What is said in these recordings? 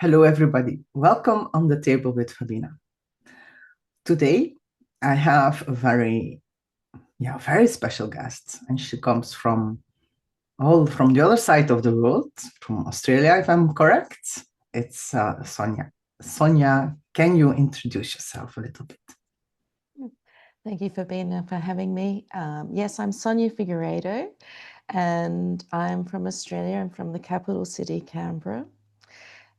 Hello, everybody. Welcome on the table with Fabina. Today, I have a very special guest, and she comes from the other side of the world, from Australia, if I'm correct. It's Sonya. Sonya, can you introduce yourself a little bit? Thank you, Fabina, for having me. Yes, I'm Sonya Figueiredo, and I'm from Australia. I'm from the capital city, Canberra.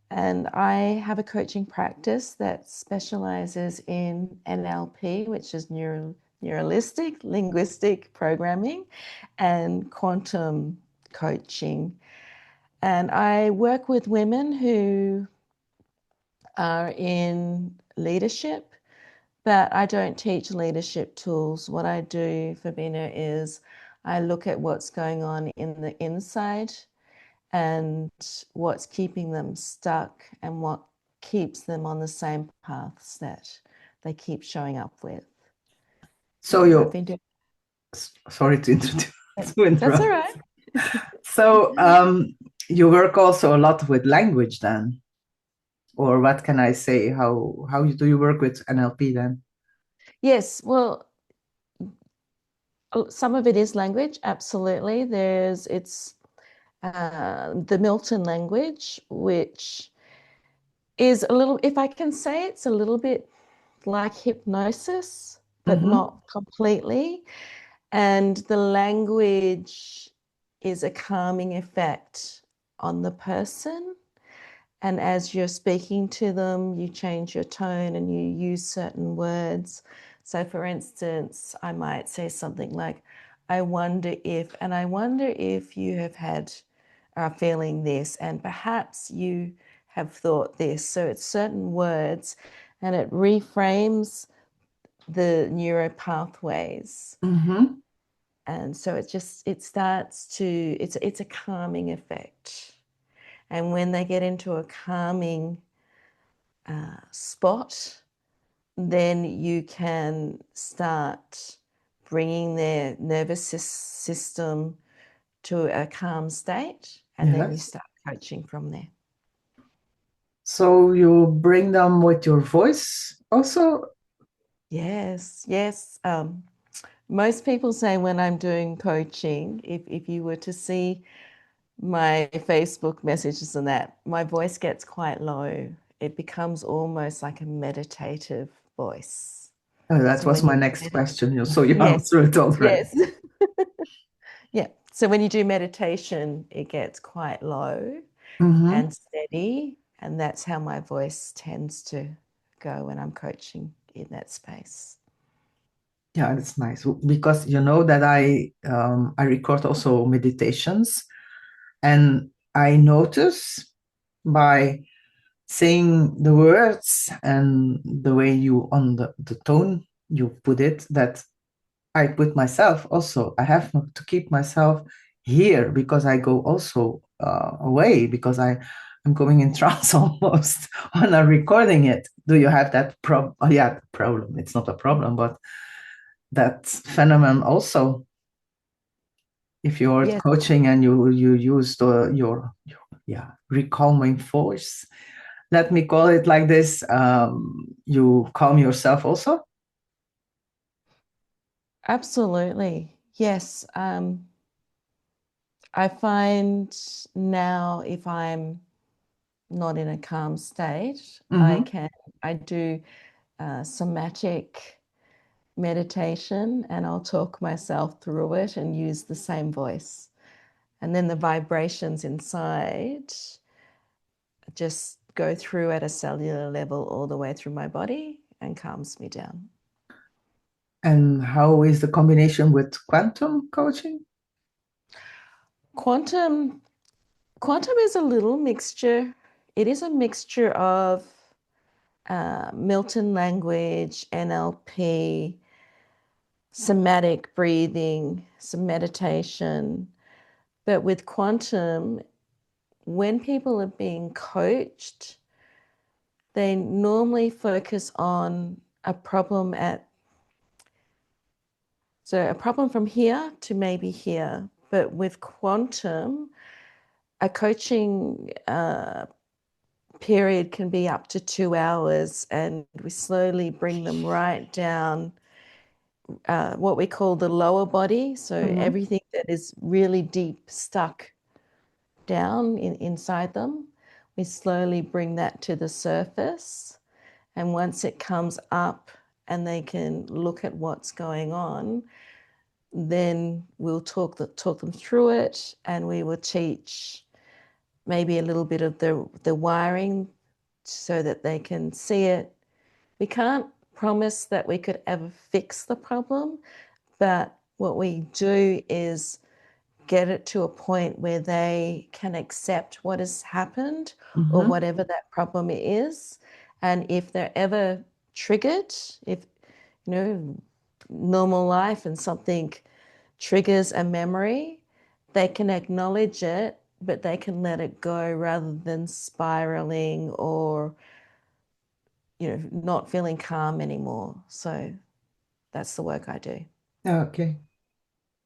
And I have a coaching practice that specializes in NLP, which is neuralistic, linguistic programming, and quantum coaching. And I work with women who are in leadership, but I don't teach leadership tools. What I do, Fabina, is I look at what's going on in the inside and what's keeping them stuck and what keeps them on the same paths that they keep showing up with. So I've you, been doing sorry to introduce, to That's all interrupt. right. So you work also a lot with language then, or what can I say? How do you work with NLP then? Yes, well, some of it is language, absolutely. It's the Milton language, which is a little, if I can say, it's a little bit like hypnosis, but Mm-hmm. not completely. And the language is a calming effect on the person. And as you're speaking to them, you change your tone and you use certain words. So, for instance, I might say something like, I wonder if you have had, are feeling this, and perhaps you have thought this. So, it's certain words and it reframes the neuro pathways. Mm-hmm. And so it starts to, it's a calming effect. And when they get into a calming spot, then you can start bringing their nervous system to a calm state, and then you Yes. start coaching from there. So you bring them with your voice also? Yes, yes. Most people say when I'm doing coaching, if you were to see my Facebook messages and that, my voice gets quite low. It becomes almost like a meditative voice. That So was when my you next question. So you yes, answered it already. yes. Yeah. So when you do meditation, it gets quite low Mm-hmm. and steady, and that's how my voice tends to go when I'm coaching in that space. Yeah, that's nice because you know that I record also meditations, and I notice by saying the words and the way you on the tone you put it that I put myself also. I have to keep myself here because I go also away because I'm going in trance almost when I'm recording it. Do you have that problem? Oh, yeah, problem. It's not a problem, but that phenomenon also. If you're Yes, coaching and you use your yeah recalming force, let me call it like this. You calm yourself also. absolutely. Yes. I find now if I'm not in a calm state, Mm-hmm. I do somatic meditation and I'll talk myself through it and use the same voice. And then the vibrations inside just go through at a cellular level all the way through my body and calms me down. And how is the combination with quantum coaching? Quantum quantum is a little mixture. It is a mixture of Milton language, NLP, somatic breathing, some meditation. But with quantum, when people are being coached, they normally focus on a problem so a problem from here to maybe here. But with quantum, a coaching period can be up to 2 hours, and we slowly bring them right down what we call the lower body. So everything that is really deep stuck down inside them, we slowly bring that to the surface. And once it comes up and they can look at what's going on, then we'll talk them through it, and we will teach maybe a little bit of the wiring so that they can see it. We can't promise that we could ever fix the problem, but what we do is get it to a point where they can accept what has happened or whatever that problem is. And if they're ever triggered, if, you know, normal life and something triggers a memory, they can acknowledge it, but they can let it go rather than spiraling or, you know, not feeling calm anymore. So that's the work I do. Okay.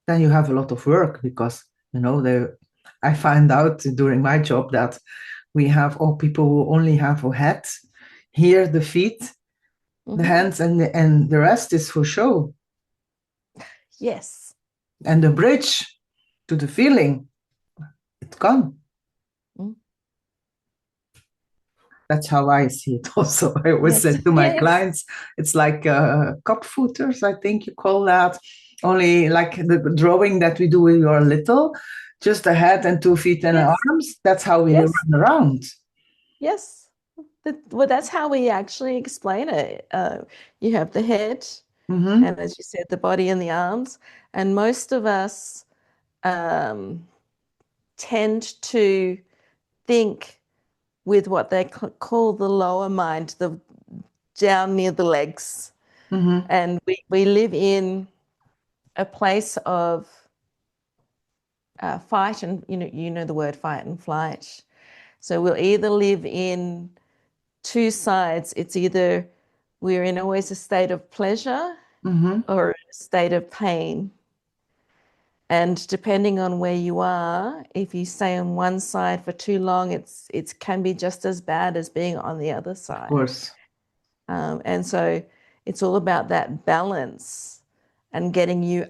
Then you have a lot of work because, you know, I find out during my job that we have all people who only have a head, here the feet, the hands, and the rest is for show. Yes. And the bridge to the feeling, it's gone. That's how I see it also. I always say to my clients, it's like cup footers, I think you call that. Only like the drawing that we do when you're little, just a head and 2 feet and arms. That's how we run around. Yes. Well, that's how we actually explain it. You have the head, and as you said, the body and the arms. And most of us tend to think with what they call the lower mind, the down near the legs. And we live in a place of fight and, you know the word fight and flight. So we'll either live in two sides. It's either we're in always a state of pleasure or a state of pain. And depending on where you are, if you stay on one side for too long, it can be just as bad as being on the other side. Of course. And so it's all about that balance and getting you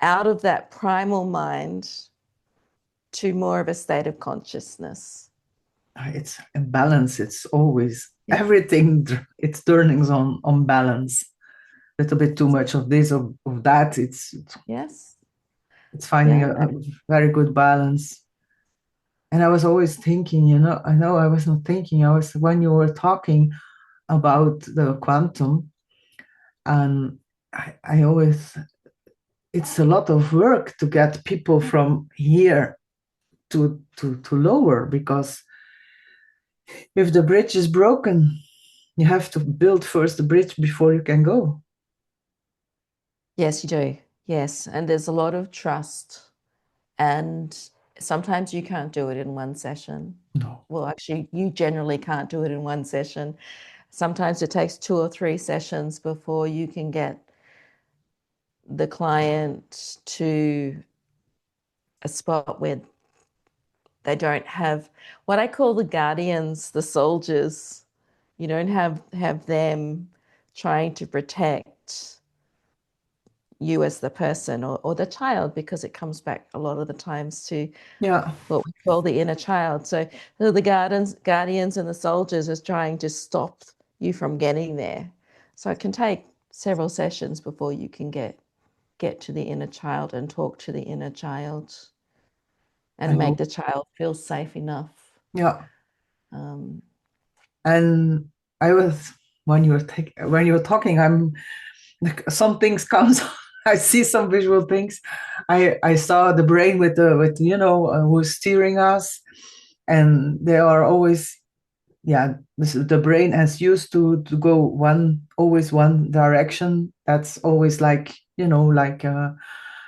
out of that primal mind to more of a state of consciousnit's a balance. It's always everything. It's turning on balance. A little bit too much of this of that. It's finding a very good balance. And I was always thinking, I know I was not thinking. I was when you were talking about the quantum, and I always. It's a lot of work to get people from here to lower, because if the bridge is broken, you have to build first the bridge before you can go. Yes, you do. Yes. And there's a lot of trust. And sometimes you can't do it in one session. No. Well, actually, you generally can't do it in one session. Sometimes it takes 2 or 3 sessions before you can get the client to a spot where they don't have what I call the guardians, the soldiers. You don't have them trying to protect you as the person or the child, because it comes back a lot of the times to what we call the inner child. So the guardians and the soldiers is trying to stop you from getting there. So it can take several sessions before you can get to the inner child and talk to the inner child and make the child feel safe enough. Yeah. And I was when you were talking, I'm like, some things comes. I see some visual things. I saw the brain with who's steering us, and they are always the brain has used to go always one direction. That's always like like a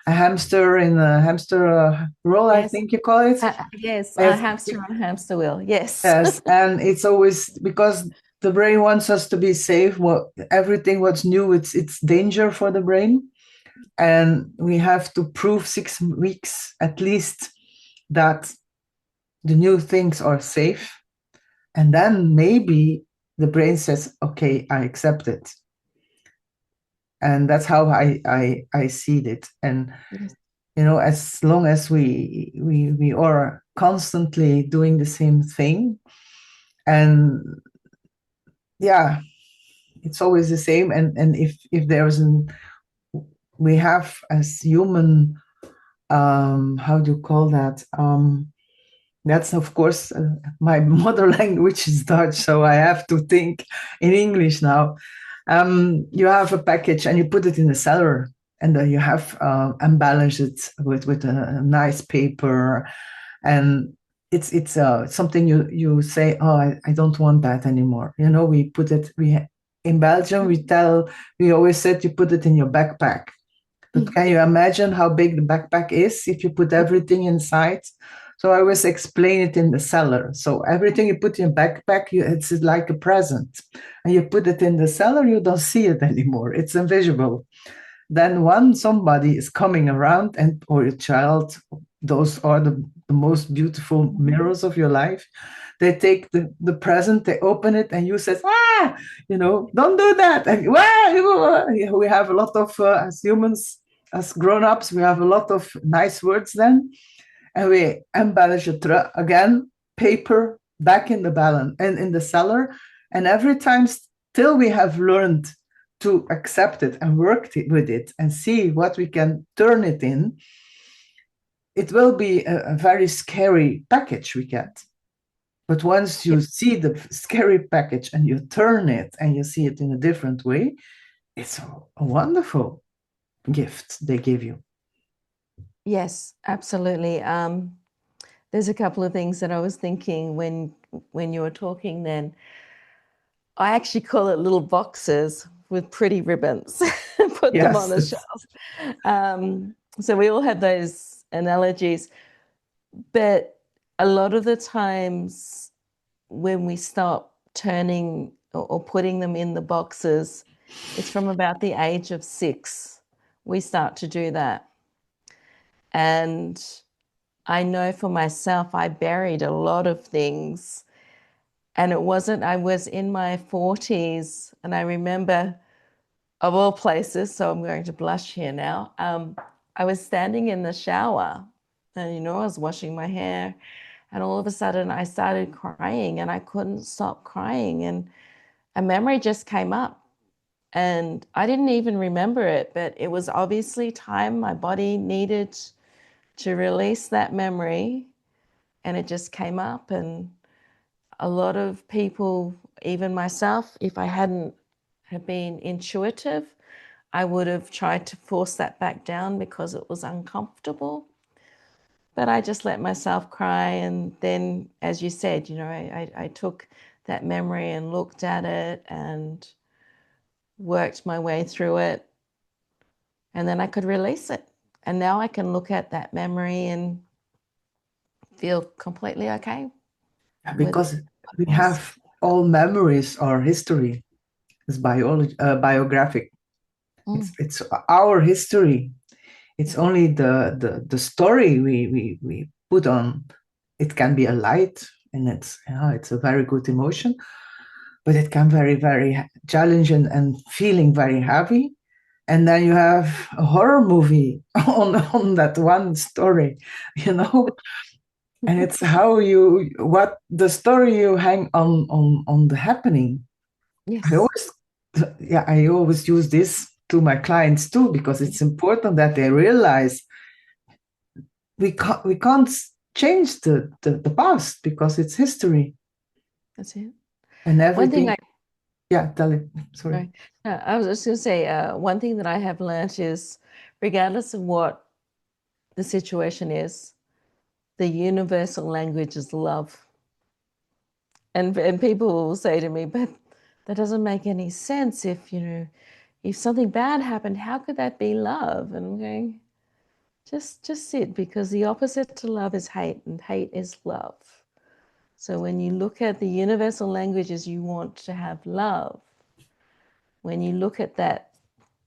hamster in a hamster roll. I think you call it. Yes, a hamster on a hamster wheel. Yes. Yes, and it's always because the brain wants us to be safe. Everything what's new, it's danger for the brain, and we have to prove 6 weeks at least that the new things are safe. And then maybe the brain says, okay, I accept it. And that's how I see it. And Yes. as long as we are constantly doing the same thing, and yeah, it's always the same. And if there's we have as human, how do you call that? That's of course my mother language is Dutch, so I have to think in English now. You have a package and you put it in the cellar, and then you have embellished it with a nice paper, and it's something you say, oh, I don't want that anymore. We put it. In Belgium we always said you put it in your backpack. But can you imagine how big the backpack is if you put everything inside? So I always explain it in the cellar. So everything you put in your backpack, it's like a present. And you put it in the cellar, you don't see it anymore. It's invisible. Then when somebody is coming around, or a child, those are the most beautiful mirrors of your life. They take the present, they open it, and you says, don't do that. And we have a lot of, as humans, as grown-ups, we have a lot of nice words then, and we embellish it again, paper back in the balance and in the cellar, and every time till we have learned to accept it and work with it and see what we can turn it in, it will be a very scary package we get. But once you see the scary package and you turn it and you see it in a different way, it's a wonderful gift they give you. Yes, absolutely. There's a couple of things that I was thinking when you were talking then. I actually call it little boxes with pretty ribbons. Put them on Yes. the shelf. So we all have those analogies. But a lot of the times when we start turning or putting them in the boxes, it's from about the age of 6 we start to do that. And I know for myself, I buried a lot of things. And it wasn't, I was in my 40s, and I remember, of all places, so I'm going to blush here now. I was standing in the shower, and I was washing my hair, and all of a sudden I started crying, and I couldn't stop crying. And a memory just came up. And I didn't even remember it, but it was obviously time my body needed to release that memory, and it just came up. And a lot of people, even myself, if I hadn't have been intuitive, I would have tried to force that back down because it was uncomfortable. But I just let myself cry. And then, as you said, I took that memory and looked at it and worked my way through it. And then I could release it. And now I can look at that memory and feel completely okay with Because what we it was. have all memories or history is biographic. It's our history. It's Yeah. only the story we put on. It can be a light, and it's a very good emotion, but it can very challenging and feeling very heavy. And then you have a horror movie on that one story, you know. And it's how what the story you hang on the happening. I Yes. always, yeah, I always use this to my clients too, because it's important that they realize we can't change the past because it's history That's it. and One thing everything. Yeah, tell it. Sorry. Sorry. No, I was just going to say, one thing that I have learned is, regardless of what the situation is, the universal language is love. And people will say to me, but that doesn't make any sense. If something bad happened, how could that be love? And I'm going, just sit, because the opposite to love is hate, and hate is love. So when you look at the universal languages, you want to have love. When you look at that,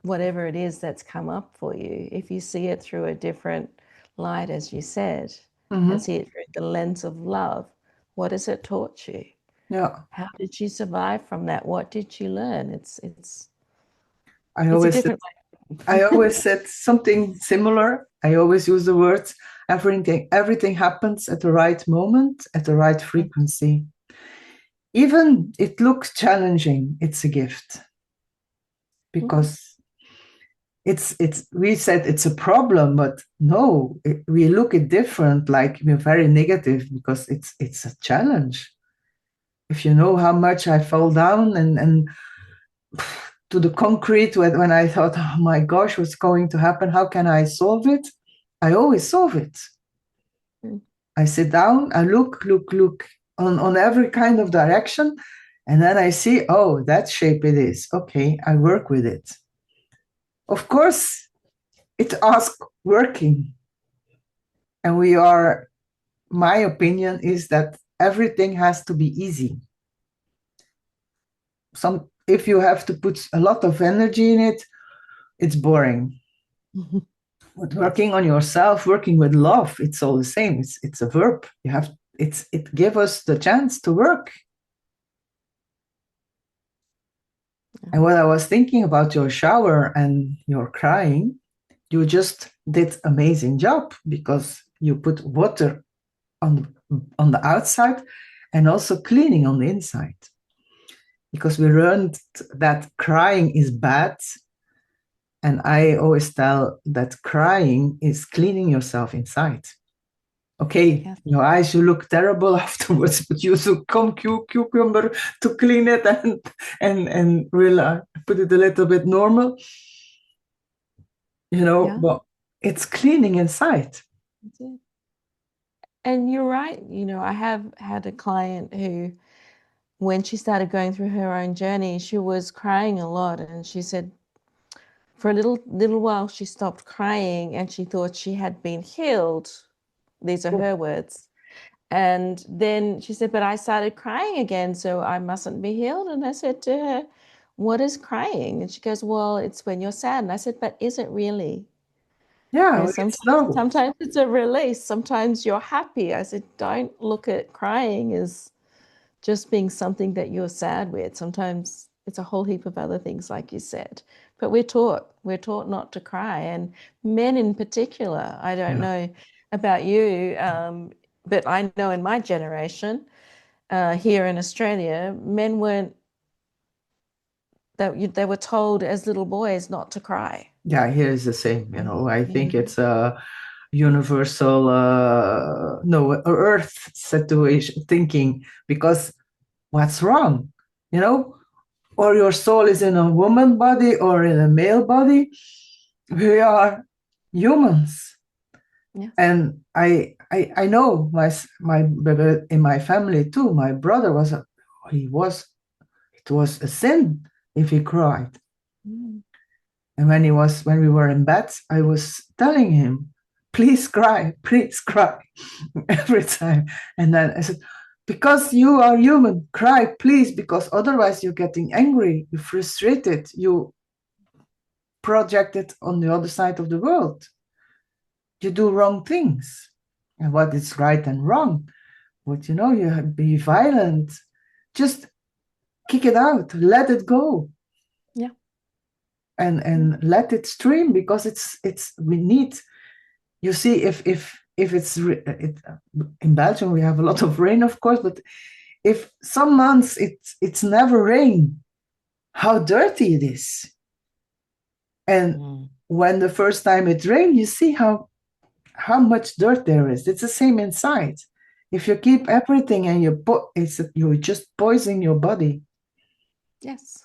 whatever it is that's come up for you, if you see it through a different light, as you said, and Mm-hmm. see it through the lens of love, what has it taught you? Yeah. How did she survive from that? What did she learn? I It's a always said, different I way. always said something similar. I always use the words everything happens at the right moment, at the right frequency. Even it looks challenging, it's a gift Mm, because it's we said it's a problem, but no, we look at different, like we're very negative because it's a challenge. If you know how much I fell down and to the concrete when I thought, oh my gosh, what's going to happen? How can I solve it? I always solve it. mm, I sit down, I look on every kind of direction, and then I see, oh, that shape it is. Okay, I work with it. Of course, it asks working. And we are, my opinion is that everything has to be easy. If you have to put a lot of energy in it, it's boring. mm. But working on yourself, working with love, it's all the same. It's a verb. It gives us the chance to work. And when I was thinking about your shower and your crying, you just did amazing job because you put water on the outside and also cleaning on the inside. Because we learned that crying is bad. And I always tell that crying is cleaning yourself inside. Okay, Yes. your eyes, you look terrible afterwards, but use a cucumber to clean it and really put it a little bit normal, Yeah. but it's cleaning inside. That's it. And you're right. I have had a client who, when she started going through her own journey, she was crying a lot, and she said for a little while she stopped crying, and she thought she had been healed. These are her words. And then she said, but I started crying again, so I mustn't be healed. And I said to her, what is crying? And she goes, well, it's when you're sad. And I said, but is it really? Yeah, Because it's sometimes, no. sometimes it's a release. Sometimes you're happy. I said, don't look at crying as just being something that you're sad with. Sometimes it's a whole heap of other things, like you said. But we're taught not to cry. And men in particular, I don't Yeah, know about you, but I know in my generation, here in Australia, men weren't, they were told as little boys not to cry. yeah, here is the same. I think Mhm. it's a universal, no, earth situation thinking because what's wrong? You know, or your soul is in a woman body or in a male body. We are humans. Yes. And I know my in my family too. My brother he was it was a sin if he cried. Mm. And when we were in bed, I was telling him, please cry every time. And then I said, because you are human, cry, please, because otherwise you're getting angry, you're frustrated, you project it on the other side of the world. You do wrong things. And what is right and wrong? But you be violent. Just kick it out, let it go, Yeah. Yeah. and let it stream because it's we need. You see, if in Belgium we have a lot of rain, of course, but if some months it's never rain, how dirty it is. And Mm. when the first time it rained, you see how much dirt there is. It's the same inside. If you keep everything and you're just poisoning your body. Yes.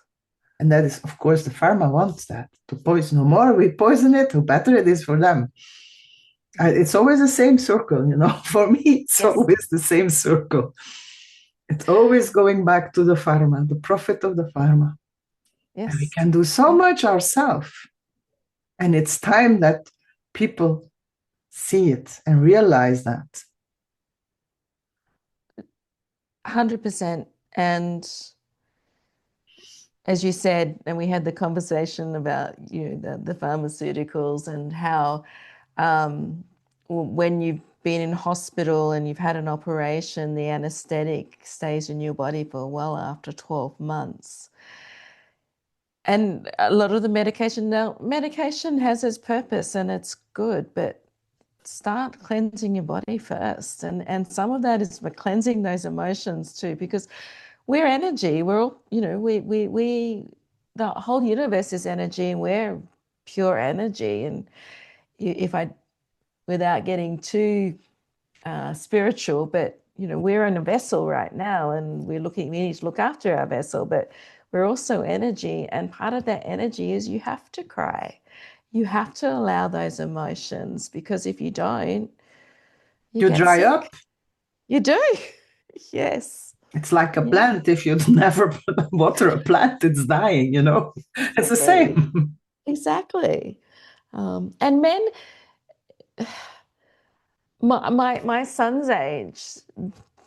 And that is, of course, the pharma wants that to poison. The more we poison it, the better it is for them. It's always the same circle, For me, it's Yes. always the same circle. It's always going back to the pharma, the profit of the pharma. And we Yes. can do so Yeah. much ourselves. And it's time that people see it and realize that. 100%. And as you said, and we had the conversation about the pharmaceuticals and how when you've been in hospital and you've had an operation, the anesthetic stays in your body for well after 12 months. And a lot of the medication, now medication has its purpose and it's good, but start cleansing your body first. And some of that is for cleansing those emotions too, because we're energy. We're all, the whole universe is energy and we're pure energy. And if I, without getting too spiritual, but we're in a vessel right now and we need to look after our vessel, but we're also energy. And part of that energy is you have to cry. You have to allow those emotions, because if you don't, you You get dry sick. up. You do. Yes. It's like a Yeah, plant. If you never water a plant, it's dying, It's the exactly. same. Exactly. And men, my son's age,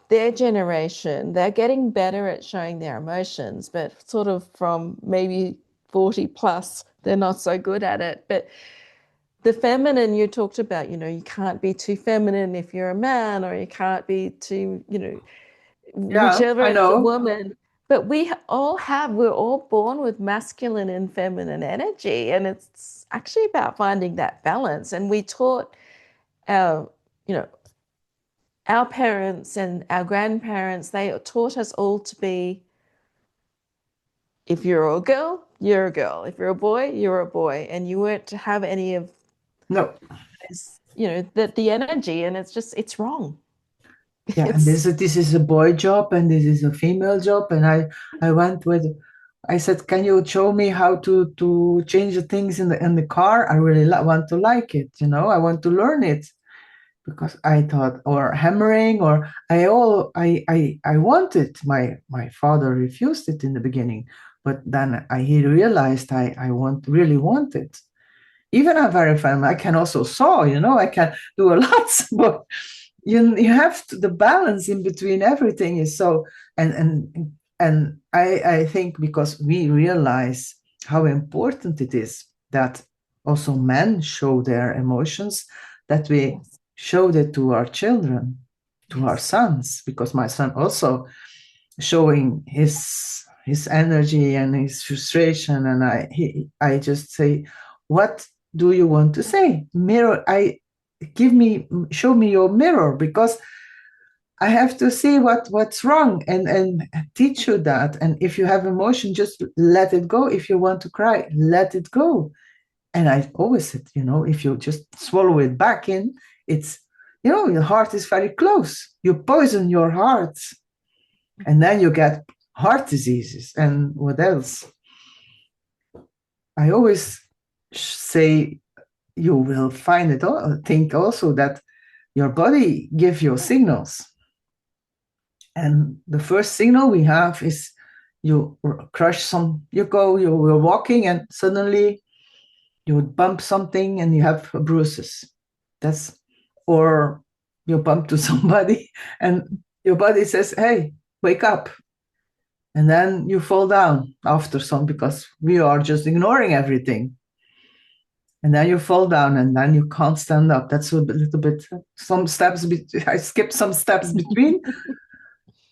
their generation, they're getting better at showing their emotions, but sort of from maybe 40 plus, they're not so good at it. But the feminine you talked about, you can't be too feminine if you're a man, or you can't be too, Yeah, whichever I if the know. woman. But we're all born with masculine and feminine energy. And it's actually about finding that balance. And we taught our, you know, our parents and our grandparents, they taught us all to be, if you're a girl, you're a girl. If you're a boy, you're a boy. And you weren't to have any of No. this, the energy. And it's wrong. Yeah, and It's, this is a boy job and this is a female job. And I went with I said, can you show me how to change the things in the car? I really want to like it, I want to learn it. Because I thought, or hammering, or I wanted. My father refused it in the beginning, but then he realized I really want it. Even I'm very family, I can also saw, I can do a lot, but you have the balance in between everything is so, and I think because we realize how important it is that also men show their emotions, that we yes, show that to our children, to our yes, sons, because my son also showing his energy and his frustration, and I just say, what do you want to say? Mirror, show me your mirror, because I have to see what's wrong, and teach you that. And if you have emotion, just let it go. If you want to cry, let it go. And I always said, if you just swallow it back in, it's, your heart is very close. You poison your heart, and then you get heart diseases and what else. I always say, you will find it all, think also that your body gives you signals. And the first signal we have is you crush you're walking and suddenly you bump something and you have bruises. That's, or you bump to somebody and your body says, hey, wake up. And then you fall down after some, because we are just ignoring everything. And then you fall down and then you can't stand up. That's a little bit, some steps, I skipped some steps between.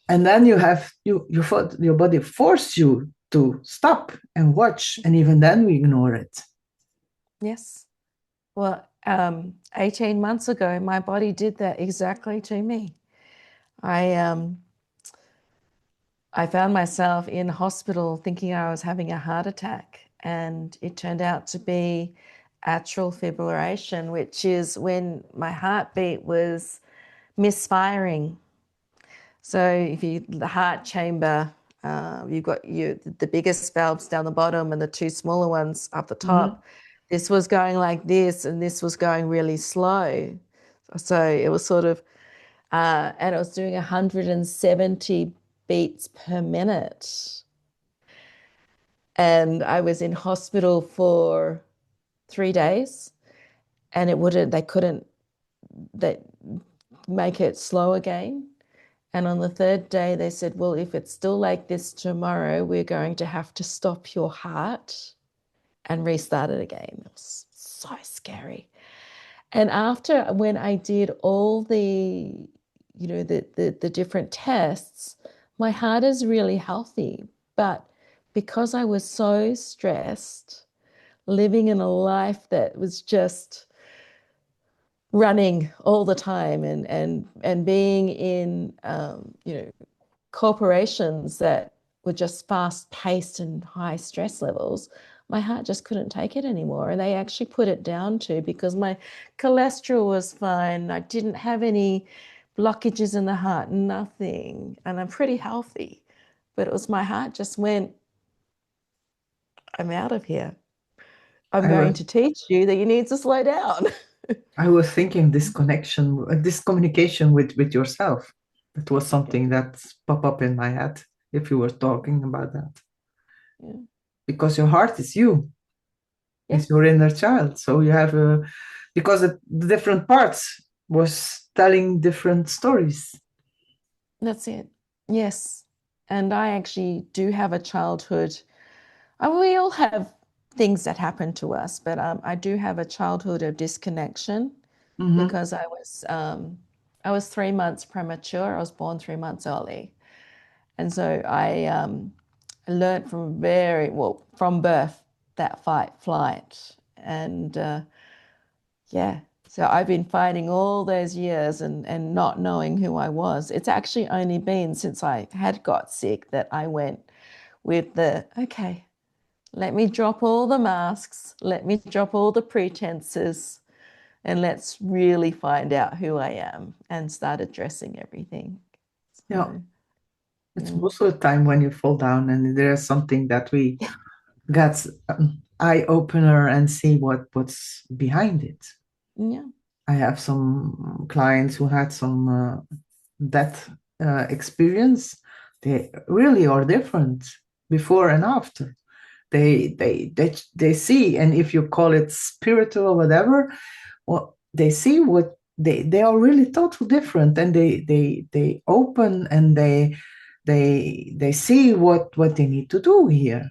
And then your body force you to stop and watch. And even then we ignore it. yes. Well, 18 months ago, my body did that exactly to me. I found myself in hospital thinking I was having a heart attack, and it turned out to be atrial fibrillation, which is when my heartbeat was misfiring. So if the heart chamber, you've got the biggest valves down the bottom and the two smaller ones up the Mhm. top. This was going like this, and this was going really slow. So it was sort of, and it was doing 170 beats per minute. And I was in hospital for 3 days, and they couldn't they make it slow again. And on the third day, they said, well, if it's still like this tomorrow, we're going to have to stop your heart and restart it again. It was so scary. And after when I did all the different tests, my heart is really healthy. But because I was so stressed, living in a life that was just running all the time and being in corporations that were just fast paced and high stress levels, my heart just couldn't take it anymore. And they actually put it down to because my cholesterol was fine. I didn't have any blockages in the heart, nothing. And I'm pretty healthy. But it was my heart just went, I'm out of here. I'm I going was to teach you that you need to slow down. I was thinking this connection, this communication with yourself. That was something that popped up in my head if you were talking about that. Yeah. Because your heart is you, is Yes, your inner child. So you have a, because the different parts was telling different stories. that's it. Yes. And I actually do have a childhood. We all have things that happen to us, but I do have a childhood of disconnection Mm-hmm. because I was 3 months premature. I was born 3 months early, and so I learned from very well from birth that fight flight, and yeah. So I've been fighting all those years and not knowing who I was. It's actually only been since I had got sick that I went with the okay. Let me drop all the masks. Let me drop all the pretenses and let's really find out who I am and start addressing everything. Yeah, So, it's yeah. most of the time when you fall down and there's something that we got eye opener and see what's behind it. Yeah. I have some clients who had some death experience. They really are different before and after. They see, and if you call it spiritual or whatever, well, they see what they are really totally different, and they open and they see what they need to do here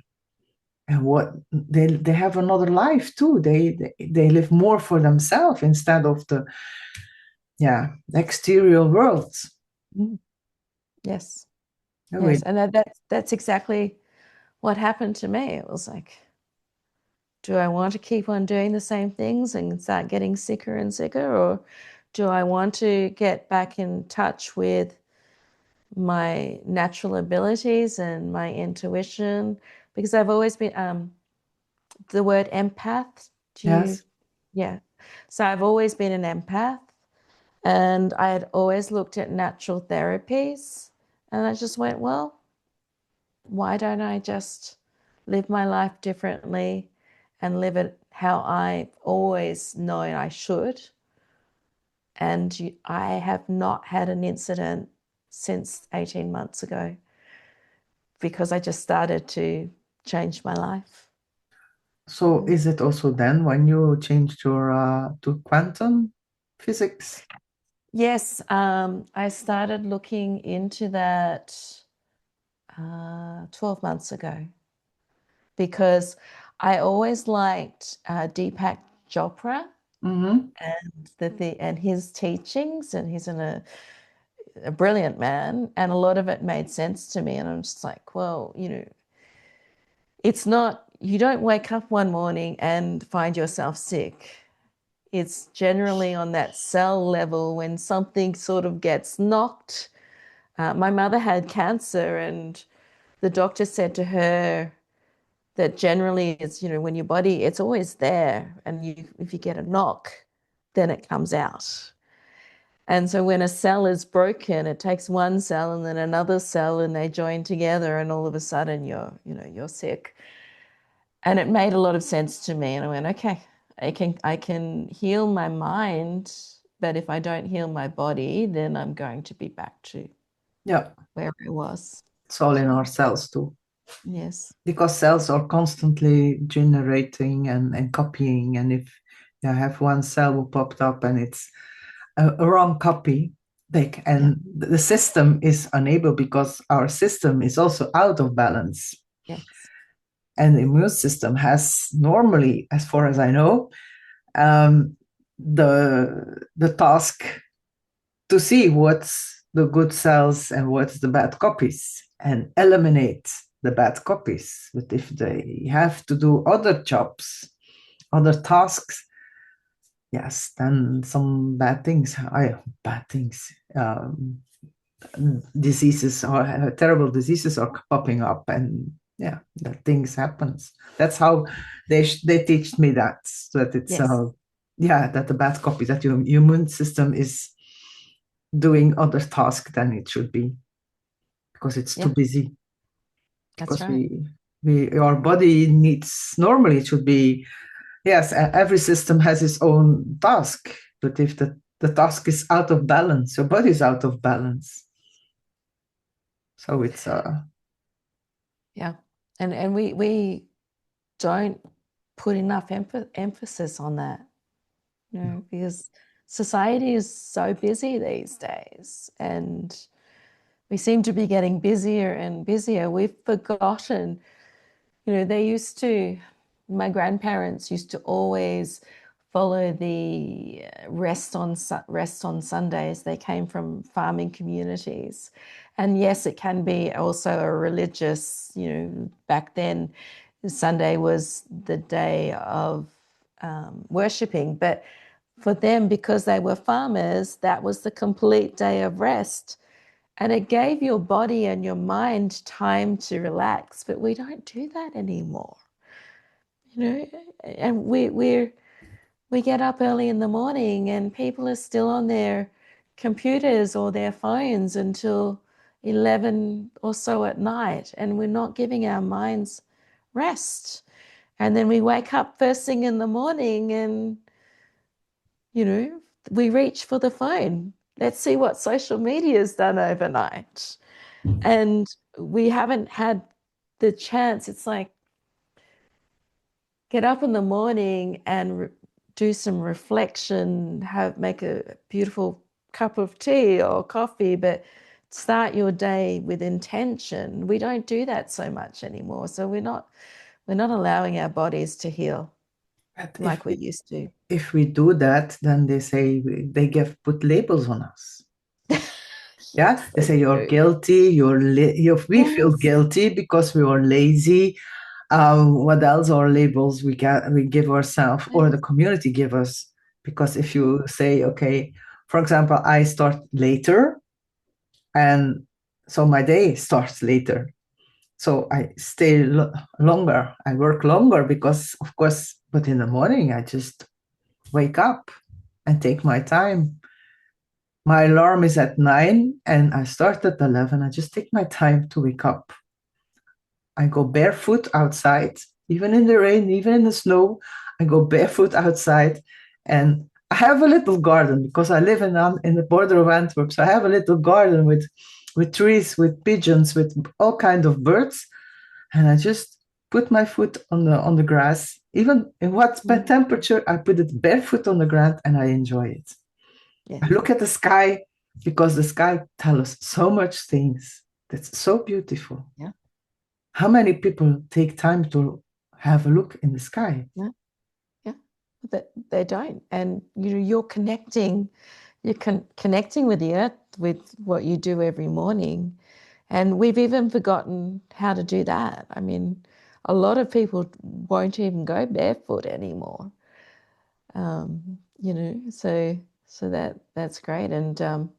and what they have another life too. They live more for themselves instead of the exterior worlds. Mm. Yes. Oh, Yes. wait. And that's exactly what happened to me. It was like, do I want to keep on doing the same things and start getting sicker and sicker? Or do I want to get back in touch with my natural abilities and my intuition? Because I've always been the word empath. Do you? Yes. Yeah. So I've always been an empath and I had always looked at natural therapies and I just went, well, why don't I just live my life differently and live it how I've always known I should? And I have not had an incident since 18 months ago because I just started to change my life. So is it also then when you changed your to quantum physics? Yes, I started looking into that 12 months ago because I always liked Deepak Chopra Mm-hmm. and and his teachings, and he's a brilliant man, and a lot of it made sense to me. And I'm just like, well, it's not, you don't wake up one morning and find yourself sick. It's generally on that cell level when something sort of gets knocked. My mother had cancer, and the doctor said to her that generally it's, when your body, it's always there. And if you get a knock, then it comes out. And so when a cell is broken, it takes one cell and then another cell and they join together and all of a sudden you're sick. And it made a lot of sense to me. And I went, okay, I can heal my mind, but if I don't heal my body, then I'm going to be back to Yeah, where I was. it's all in So, our cells too. yes. Because cells are constantly generating and copying. And if you have one cell who popped up and it's a wrong copy, Yeah. and the system is unable because our system is also out of balance. Yes. And the immune system has normally, as far as I know, um, the task to see what's the good cells and what's the bad copies and eliminate the bad copies. But if they have to do other jobs, other tasks, yes, then some bad things, diseases or terrible diseases are popping up, and yeah, that things happens. That's how they teach me that it's Yes. yeah, that the bad copy, that your immune system is doing other tasks than it should be because it's too Yeah, busy. that's Because right. we our body needs, normally it should be, yes, every system has its own task, but if the task is out of balance, your body is out of balance. So it's Yeah. And we don't put enough emphasis on that, you know, because society is so busy these days, and we seem to be getting busier and busier. We've forgotten, you know, my grandparents used to always follow the rest on Sundays. They came from farming communities. And yes, it can be also a religious, you know, back then, Sunday was the day of worshipping. But for them, because they were farmers, that was the complete day of rest. And it gave your body and your mind time to relax. But we don't do that anymore, you know. And we get up early in the morning and people are still on their computers or their phones until 11 or so at night, and we're not giving our minds rest. And then we wake up first thing in the morning and, you know, we reach for the phone. Let's see what social media has done overnight. And we haven't had the chance. It's like, get up in the morning and do some reflection, make a beautiful cup of tea or coffee, but start your day with intention. We don't do that so much anymore. So we're not allowing our bodies to heal but like we used to. if we do that, then they say they put labels on us. Yeah, Yes, they they say you're do. guilty. We feel Yes. guilty because we are lazy. What else are labels we give ourselves, or the community give us? Because if you say, okay, for example, I start later, and so my day starts later. So I stay longer. I work longer because, of course, but in the morning I just wake up and take my time. My alarm is at 9 and I start at 11. I just take my time to wake up. I go barefoot outside, even in the rain, even in the snow. I go barefoot outside, and I have a little garden because I live in the border of Antwerp. So I have a little garden with trees, with pigeons, with all kinds of birds, and I just put my foot on the grass. Even in what Mm. temperature, I put it barefoot on the ground, and I enjoy it. I Yes. look at the sky because the sky tells us so much things. That's so beautiful. Yeah. How many people take time to have a look in the sky? Yeah. Yeah. But they don't. And you know, you're connecting with the earth with what you do every morning. And we've even forgotten how to do that. I mean, a lot of people won't even go barefoot anymore. You know, so that's great. And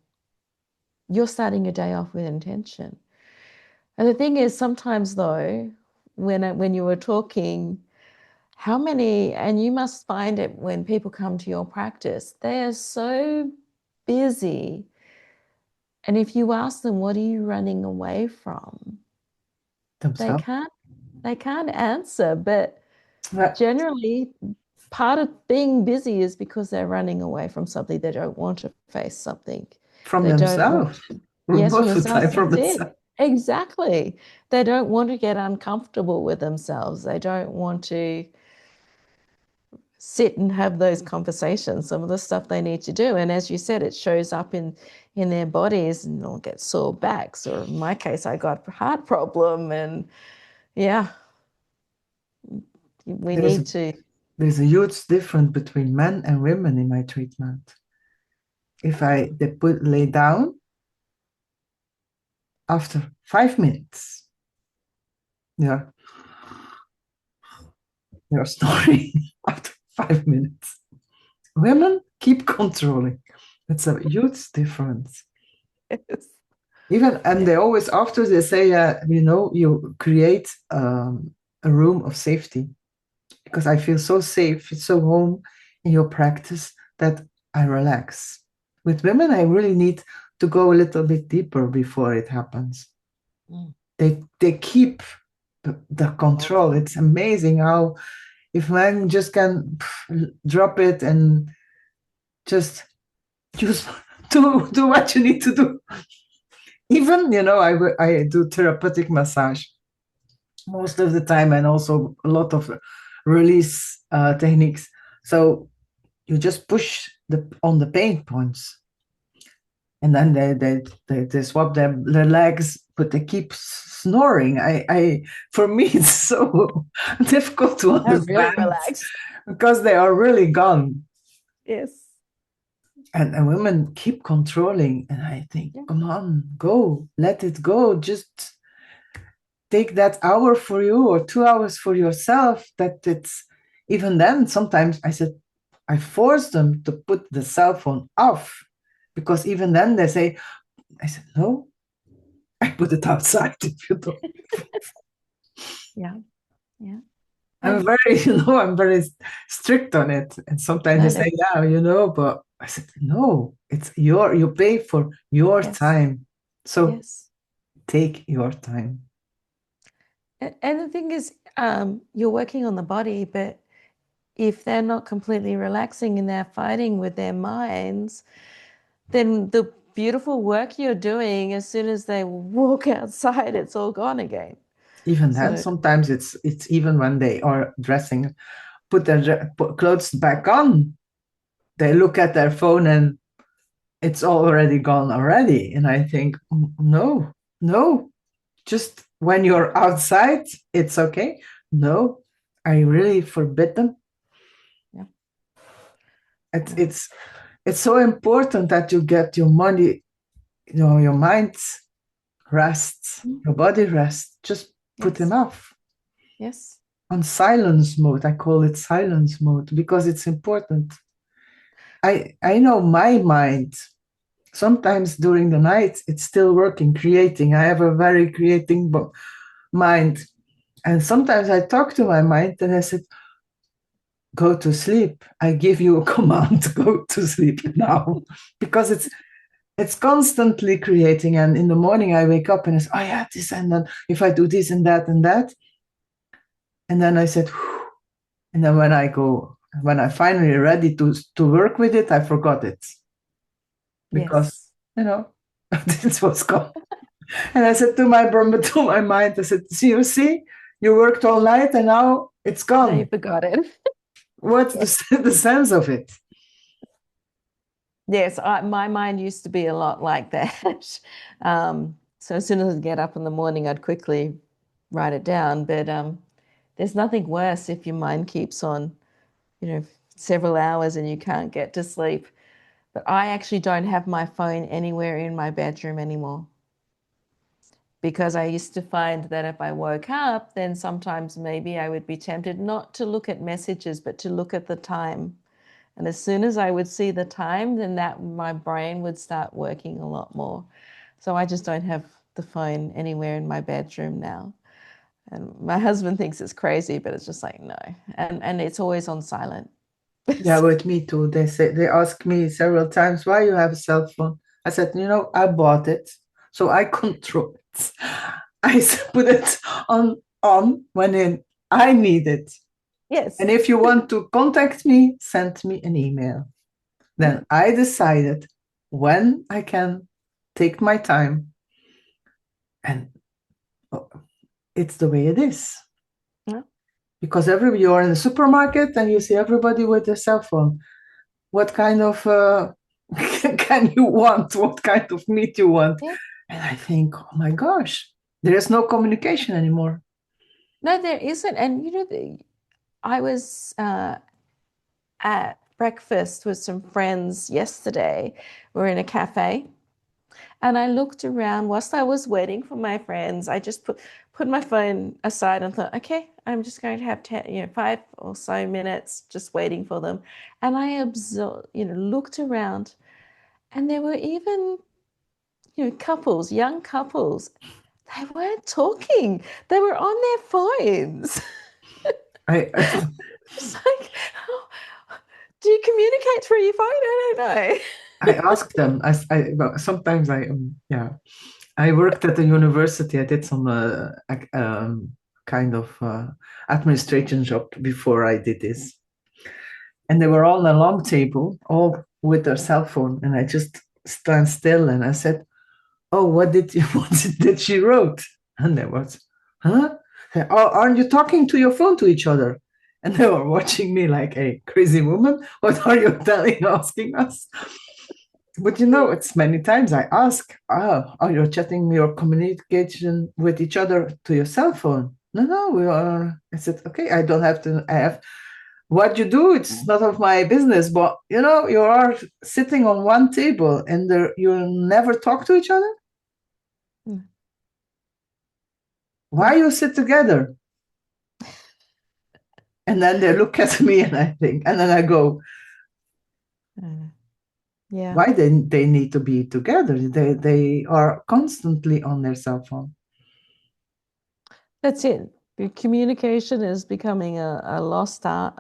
you're starting your day off with intention. And the thing is, sometimes though, when you were talking, how many, and you must find it when people come to your practice, they are so busy. And if you ask them, what are you running away from? They Themselves. can't they can't answer. But Well, generally, part of being busy is because they're running away from something. They don't want to face something. from They don't want themselves. to, yes, from Most of the themselves. time from That's it. themselves. Exactly. They don't want to get uncomfortable with themselves. They don't want to sit and have those conversations, some of the stuff they need to do. And as you said, it shows up in their bodies, and they'll get sore backs, or in my case, I got a heart problem. And yeah, we There's need to. there's a huge difference between men and women in my treatment. If they lay down after 5 minutes, they're they're snoring after 5 minutes. Women keep controlling. It's a huge difference. Yes. Even and Yeah. they always after they say, you create a room of safety because I feel so safe, it's so home in your practice that I relax. With women, I really need to go a little bit deeper before it happens. Mm. They keep the control. It's amazing how if men just can drop it and just do what you need to do. Even I do therapeutic massage most of the time, and also a lot of release techniques. So you just push on the pain points, and then they swap their legs, but they keep snoring. I for me it's so difficult to I'm really understand relaxed. because they are really gone. Yes. And women keep controlling, and I think, Yeah. come on, go, let it go, just take that hour for you or 2 hours for yourself. That it's even then sometimes I said I force them to put the cell phone off, because even then they say, I said, no, I put it outside if you don't. Yeah. Yeah. I'm And very, I'm very strict on it. And sometimes they no, say, that's yeah, but I said, no, you pay for your yes. time. So Yes. take your time. And the thing is, you're working on the body, but if they're not completely relaxing and they're fighting with their minds, then the beautiful work you're doing, as soon as they walk outside, it's all gone again. Even then, So, sometimes it's even when they are dressing, put their clothes back on, they look at their phone and it's already gone already. And I think, no, no, just when you're outside, it's okay. No, I really forbid them. yeah, It's no, it's it's so important that you get your money, your mind rests, mm, your body rests. Just put them yes, off yes, on silence mode. I call it silence mode because it's important. I know my mind. Sometimes during the night, it's still working, creating. I have a very creating mind. And sometimes I talk to my mind and I said, go to sleep. I give you a command to go to sleep now. Because it's constantly creating. And in the morning I wake up and I say, oh yeah, this and that. If I do this and that and that. And then I said, whew. And then when I finally ready to work with it, I forgot it. Because, yes. this was gone. And I said to my mind, I said, see, you worked all night and now it's Now you gone. forgot it. What's Yeah. the sense of it? Yes, my mind used to be a lot like that. So as soon as I'd get up in the morning, I'd quickly write it down. But there's nothing worse if your mind keeps on, several hours and you can't get to sleep. But I actually don't have my phone anywhere in my bedroom anymore because I used to find that if I woke up, then sometimes maybe I would be tempted not to look at messages, but to look at the time. And as soon as I would see the time, then that my brain would start working a lot more. So I just don't have the phone anywhere in my bedroom now. And my husband thinks it's crazy, but it's just like no. And it's always on silent. Yeah, with me too. They ask me several times why you have a cell phone. I said, I bought it, so I control it. I put it on when I need it. Yes. And if you want to contact me, send me an email. Yeah. Then I decided when I can take my time, and it's the way it is. Yeah. Because you're in the supermarket and you see everybody with their cell phone. What kind of can you want? What kind of meat you want? Yeah. And I think, oh my gosh, there is no communication anymore. No, there isn't. And I was at breakfast with some friends yesterday. We're in a cafe. And I looked around whilst I was waiting for my friends. I just put my phone aside and thought, okay, I'm just going to have 5 or so minutes just waiting for them. And I looked around, and there were even, couples, young couples. They weren't talking. They were on their phones. I Just like, how do you communicate through your phone? I don't know. I ask them. Well, sometimes yeah. I worked at the university. I did some kind of administration job before I did this, and they were all on a long table, all with their cell phone, and I just stand still and I said, "Oh, what did you? What did she wrote?" And there was, "Huh? Oh, aren't you talking to your phone to each other?" And they were watching me like a crazy woman. What are you asking us? But it's many times I ask, are you chatting your communication with each other to your cell phone? No, we are. I said, okay, I don't have to. I have what you do. It's not of my business. But you are sitting on one table and you never talk to each other. Mm. Why you sit together? And then they look at me and I think, and then I go, Yeah. why they need to be together? They are constantly on their cell phone. That's it. The communication is becoming a lost art,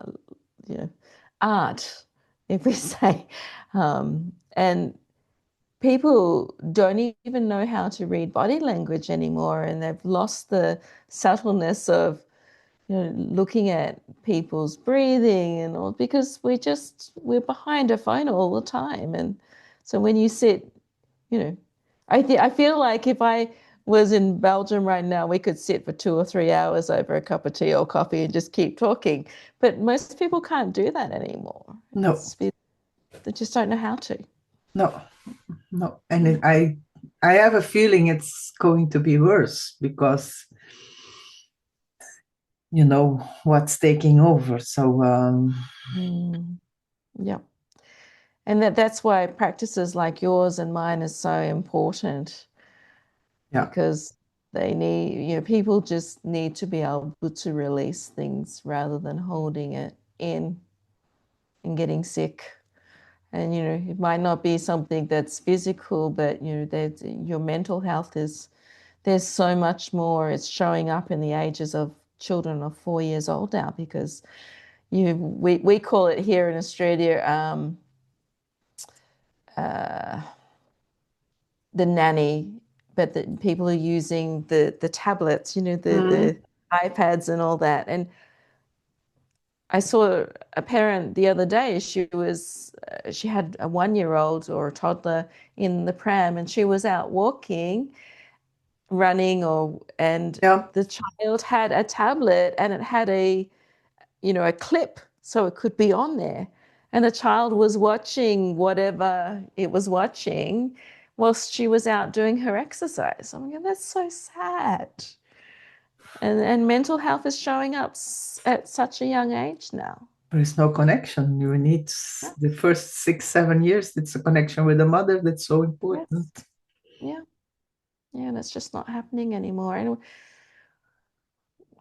art, if we say. And people don't even know how to read body language anymore, and they've lost the subtleness of looking at people's breathing and all, because we're behind a phone all the time. And so when you sit, I feel like if I was in Belgium right now, we could sit for 2 or 3 hours over a cup of tea or coffee and just keep talking. But most people can't do that anymore. No, They just don't know how to. no, no. And I have a feeling it's going to be worse because what's taking over. So Yeah. And that's why practices like yours and mine is so important, yeah, because they need, people just need to be able to release things rather than holding it in and getting sick. And, it might not be something that's physical, but, that your mental health there's so much more. It's showing up in the ages of children of 4 years old now, because we call it here in Australia, the nanny, but that people are using the tablets, the iPads and all that. And I saw a parent the other day. She had a 1-year-old or a toddler in the pram, and she was out walking, running, and yeah. the child had a tablet, and it had a clip, so it could be on there. And the child was watching whatever it was watching whilst she was out doing her exercise. I'm like, that's so sad. And mental health is showing up at such a young age now. There is no connection. You need the first 6-7 years. It's a connection with the mother that's so important. Yeah. Yeah, and it's just not happening anymore. And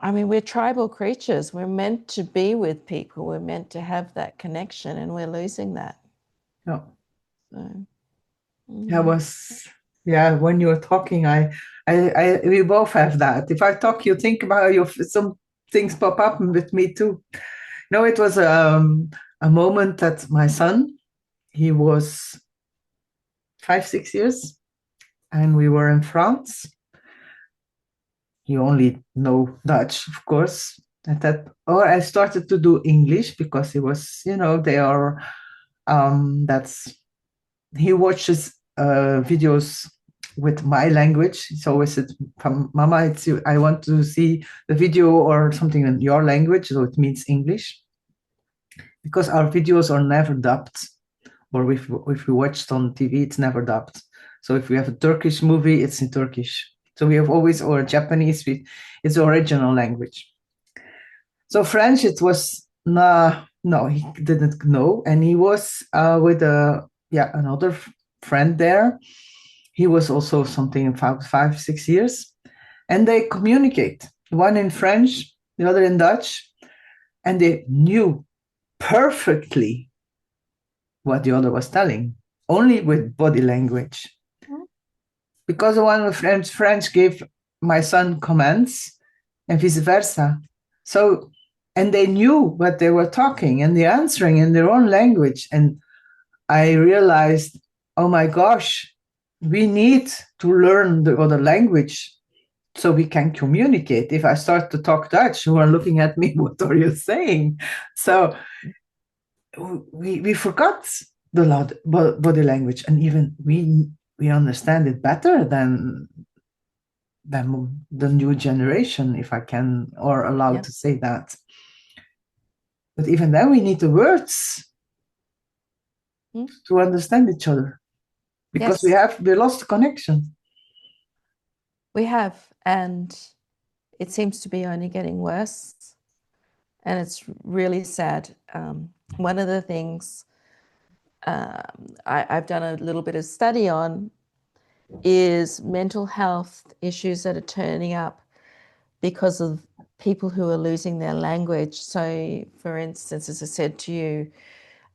I mean, we're tribal creatures. We're meant to be with people. We're meant to have that connection, and we're losing that. Yeah. So, Yeah, when you're talking, we both have that. If I talk, you think about some things pop up with me too. No, it was a moment that my son, he was 5-6 years, and we were in France. He only know Dutch, of course. At that, or I started to do English because he was, they are. That's he watches videos with my language. He always said, "Mama, it's you. I want to see the video or something in your language," so it means English, because our videos are never dubbed, or if we watched on TV, it's never dubbed. So if we have a Turkish movie, it's in Turkish. So we have always, or Japanese, it's the original language. So French, it was no, he didn't know, and he was with another friend there. He was also something in 5, 6 years, and they communicate. One in French, the other in Dutch, and they knew perfectly what the other was telling, only with body language. Mm. Because the one with French gave my son commands, and vice versa. So, and they knew what they were talking and the answering in their own language. And I realized, oh my gosh, we need to learn the other language so we can communicate. If I start to talk Dutch, who are looking at me, what are you saying? So we forgot the body language, and even we understand it better than the new generation, if I can or allowed Yeah. to say that. But even then, we need the words Mm. to understand each other because Yes, we lost the connection. we have, and it seems to be only getting worse, and it's really sad. One of the things I've done a little bit of study on is mental health issues that are turning up because of people who are losing their language. So, for instance, as I said to you,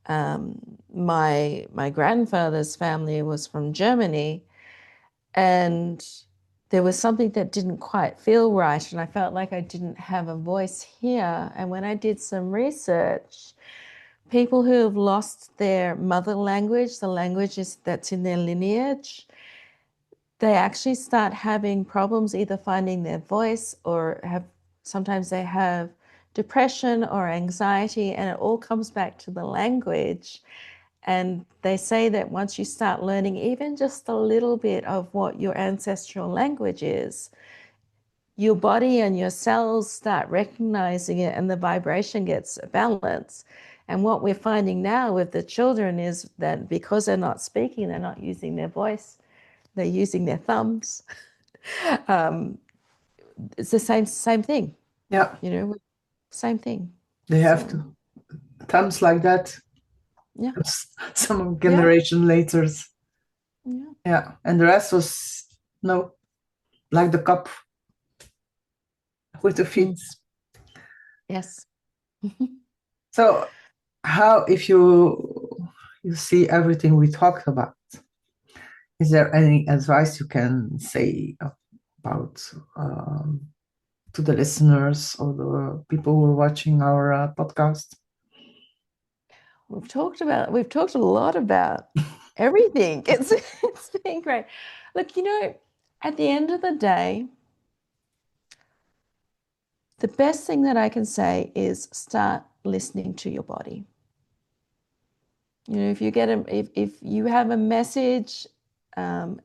my grandfather's family was from Germany, and there was something that didn't quite feel right, and I felt like I didn't have a voice here. And when I did some research, people who have lost their mother language, the languages that's in their lineage, they actually start having problems either finding their voice or sometimes they have depression or anxiety, and it all comes back to the language. And they say that once you start learning even just a little bit of what your ancestral language is, your body and your cells start recognizing it and the vibration gets balanced. And what we're finding now with the children is that because they're not speaking, they're not using their voice, they're using their thumbs. It's the same thing, Yeah, you know, same thing. they have So to. Times like that, yeah, some yeah, generation later. yeah. Yeah, and the rest was no, like the cup with the feet. Mm. Yes. So, how if you see everything we talked about? Is there any advice you can say about to the listeners or the people who are watching our podcast? We've talked a lot about everything. It's been great. Look, at the end of the day, the best thing that I can say is start listening to your body. If you get if you have a message um,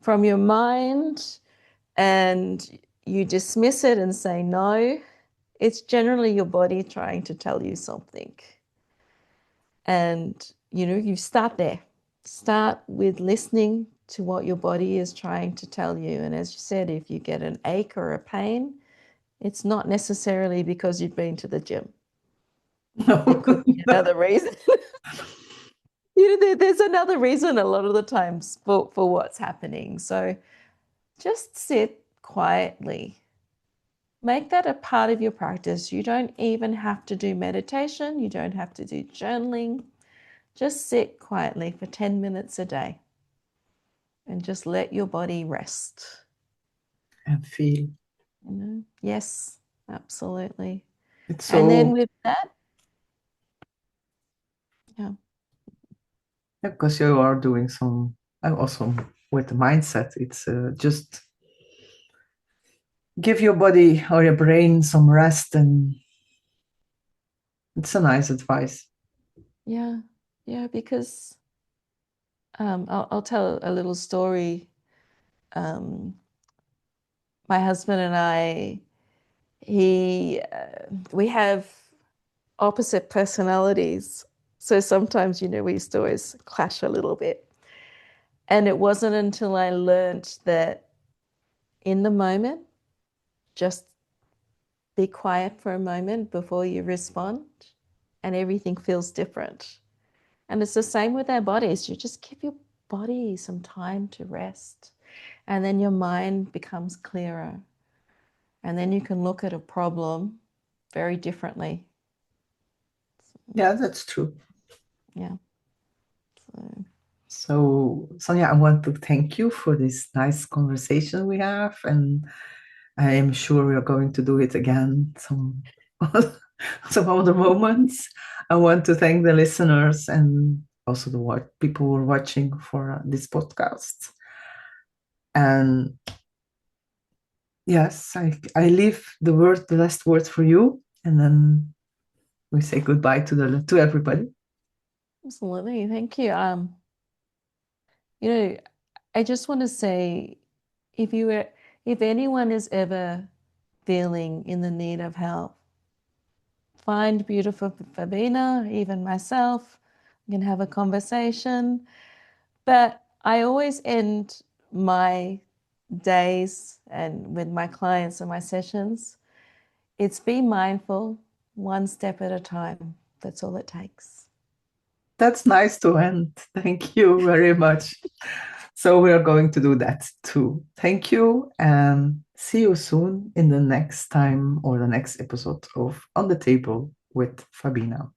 from your mind and you dismiss it and say no, it's generally your body trying to tell you something. And, you start there. Start with listening to what your body is trying to tell you. And as you said, if you get an ache or a pain, it's not necessarily because you've been to the gym. There No. could be another reason. There's another reason a lot of the times for what's happening. So just sit quietly. Make that a part of your practice. You don't even have to do meditation. You don't have to do journaling. Just sit quietly for 10 minutes a day and just let your body rest. And feel. Yes, absolutely. It's And then so, with that, yeah, because you are doing some, I'm also with the mindset, it's just give your body or your brain some rest, and it's a nice advice. yeah, yeah, because I'll tell a little story. Um, my husband and I, we have opposite personalities. So sometimes, we used to always clash a little bit. And it wasn't until I learned that in the moment, just be quiet for a moment before you respond, and everything feels different. And it's the same with our bodies. You just give your body some time to rest, and then your mind becomes clearer. And then you can look at a problem very differently. Yeah, that's true. Yeah. So, Sonia, I want to thank you for this nice conversation we have, and I am sure we are going to do it again some other moments. I want to thank the listeners and also the people who are watching for this podcast. And yes, I leave the last word for you, and then we say goodbye to everybody. Absolutely. Thank you. I just want to say if anyone is ever feeling in the need of help, find beautiful Fabina, even myself. We can have a conversation. But I always end my days and with my clients and my sessions, it's be mindful, one step at a time. That's all it takes. That's nice to end. Thank you very much. So we are going to do that too. Thank you, and see you soon in the next time or the next episode of On the Table with Fabina.